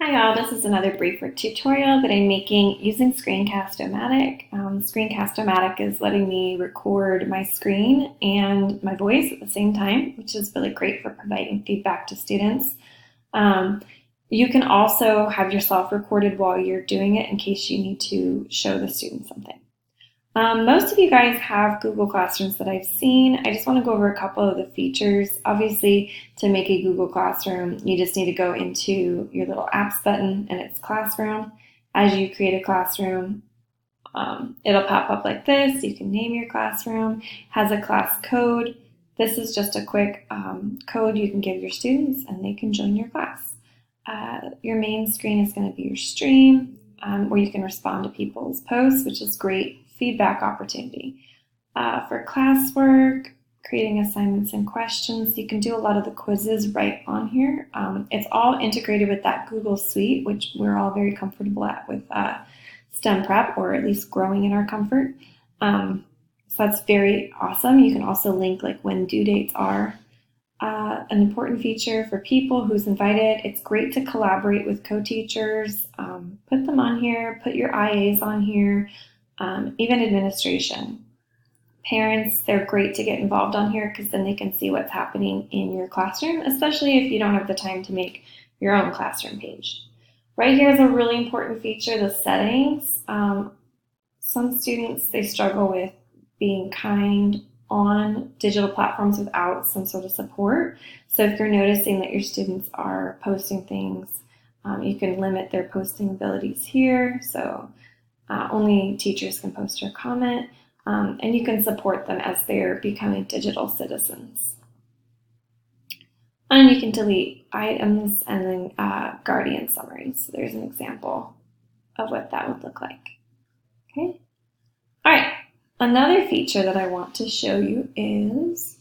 Hi all, this is another Briefwork tutorial that I'm making using Screencast-O-Matic. Screencast-O-Matic is letting me record my screen and my voice at the same time, which is really great for providing feedback to students. You can also have yourself recorded while you're doing it in case you need to show the students something. Most of you guys have Google Classrooms that I've seen. I just want to go over a couple of the features. Obviously, to make a Google Classroom, you just need to go into your little apps button and it's Classroom. As you create a classroom, it'll pop up like this. You can name your classroom. It has a class code. This is just a quick code you can give your students and they can join your class. Your main screen is going to be your stream, where you can respond to people's posts, which is great feedback opportunity. For classwork, creating assignments and questions, you can do a lot of the quizzes right on here. It's all integrated with that Google Suite, which we're all very comfortable at with STEM prep, or at least growing in our comfort. So that's very awesome. You can also link like when due dates are. An important feature for people who's invited. It's great to collaborate with co-teachers. Put them on here, put your IAs on here, even administration. Parents, they're great to get involved on here because then they can see what's happening in your classroom, especially if you don't have the time to make your own classroom page. Right here is a really important feature, the settings. Some students, they struggle with being kind on digital platforms without some sort of support. So if you're noticing that your students are posting things, you can limit their posting abilities here. So only teachers can post or comment, and you can support them as they're becoming digital citizens. And you can delete items and then Guardian summaries. So there's an example of what that would look like. Okay. All right. Another feature that I want to show you is,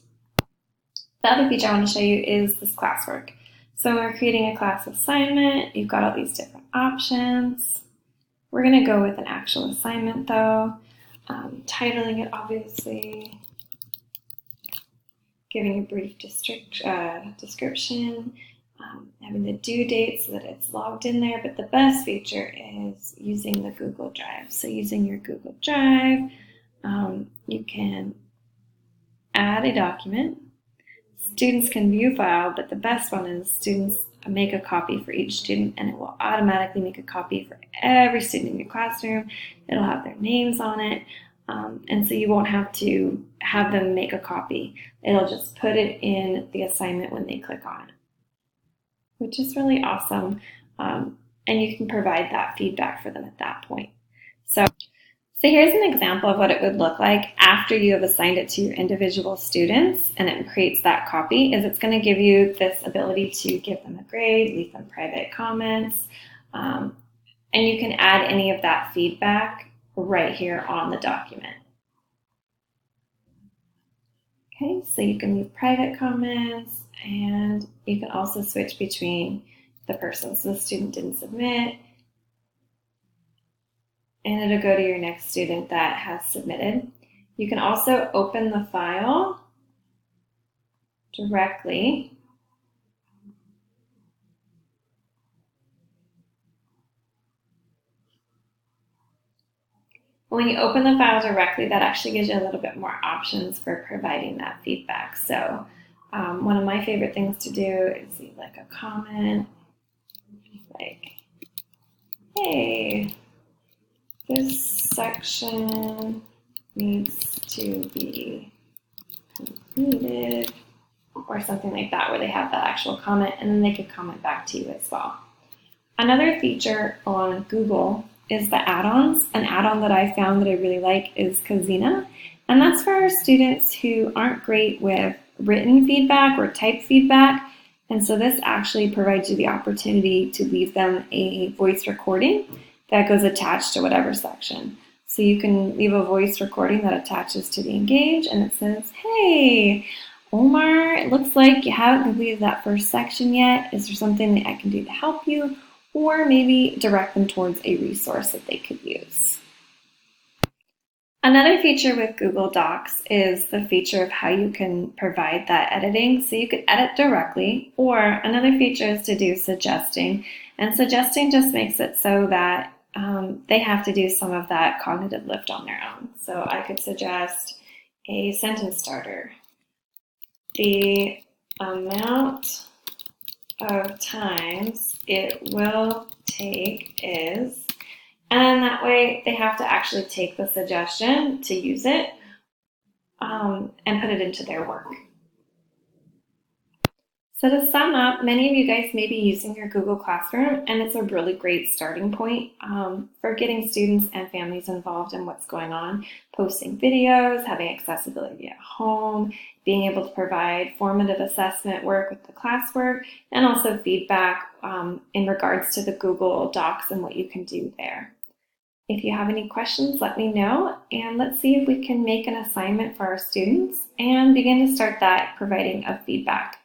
this classwork. So when we're creating a class assignment, you've got all these different options. We're going to go with an actual assignment though, titling it obviously, giving a brief description, having the due date so that it's logged in there, but the best feature is using the Google Drive. So using your Google Drive, you can add a document. Students can view file, but the best one is students make a copy for each student and it will automatically make a copy for every student in your classroom. It'll have their names on it, and so you won't have to have them make a copy. It'll just put it in the assignment when they click on it, which is really awesome, and you can provide that feedback for them at that point. So here's an example of what it would look like after you have assigned it to your individual students and it creates that copy. It's going to give you this ability to give them a grade, leave them private comments, and you can add any of that feedback right here on the document. Okay, so you can leave private comments and you can also switch between the person. So the student didn't submit, and it'll go to your next student that has submitted. You can also open the file directly. When you open the file directly, that actually gives you a little bit more options for providing that feedback. So one of my favorite things to do is leave like a comment, like, hey, this section needs to be completed, or something like that, where they have that actual comment and then they could comment back to you as well. Another feature on Google is the add-ons. An add-on that I found that I really like is Kazina, and that's for our students who aren't great with written feedback or type feedback. And so this actually provides you the opportunity to leave them a voice recording that goes attached to whatever section. So you can leave a voice recording that attaches to the Engage and it says, hey, Omar, it looks like you haven't completed that first section yet. Is there something that I can do to help you? Or maybe direct them towards a resource that they could use. Another feature with Google Docs is the feature of how you can provide that editing. So you could edit directly, or another feature is to do suggesting. And suggesting just makes it so that they have to do some of that cognitive lift on their own. So I could suggest a sentence starter. The amount of times it will take is, and that way they have to actually take the suggestion to use it and put it into their work. So to sum up, many of you guys may be using your Google Classroom, and it's a really great starting point for getting students and families involved in what's going on, posting videos, having accessibility at home, being able to provide formative assessment work with the classwork, and also feedback in regards to the Google Docs and what you can do there. If you have any questions, let me know, and let's see if we can make an assignment for our students and begin to start that providing of feedback.